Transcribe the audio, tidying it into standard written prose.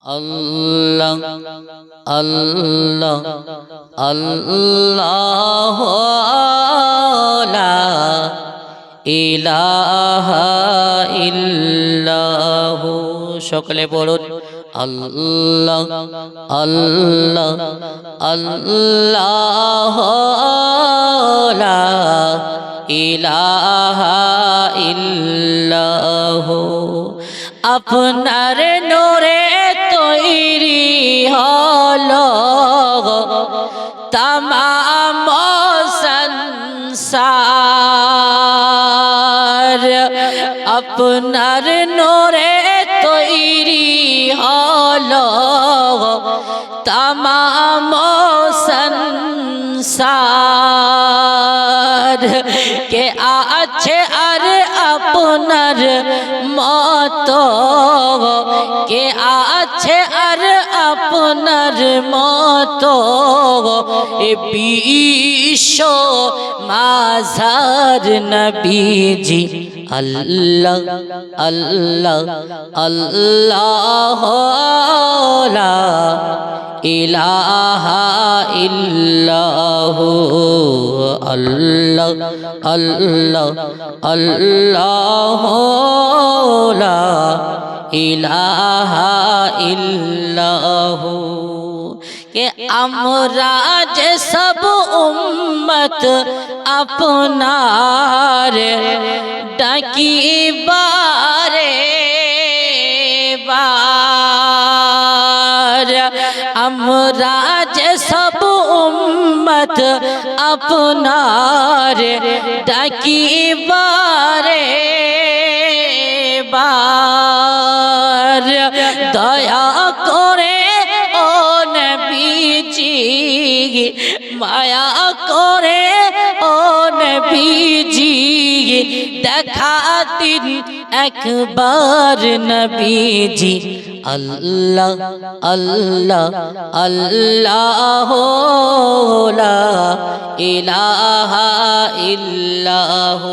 আল্লাহ আল্লাহ আল্লাহ লা ইলাহা ইল্লাহু। সকলে বলুন আল্লাহ আল্লাহ আল্লাহ লা ইলাহা ইল্লাহু। আপনার নূরে তৈরি হলো তামাম সংসার, আপনার নূরে তৈরি হলো তামাম সংসার। কে আছে আর আপনার মতো, কে আছে আর আপনার মতো এ বিশ্ব মাঝার নবীজি। আল্লাহ আল্লাহ আল্লাহ লা ইলাহা ইল্লাহু। আল্লাহ আল্লাহ আল্লাহ লা ইলাহা ইল্লাহু। কে আমরা যে সব উম্মত আপনার ডাকি বারে বার, আমরা যে সব উম্মত আপনার ডাকি বারে বার। দয়া করে ও নবীজি, মায়া করে ও নবীজি, দেখা দিন একবার নবীজি। আল্লাহ আল্লাহ আল্লাহ লা ইলাহা ইল্লাহু।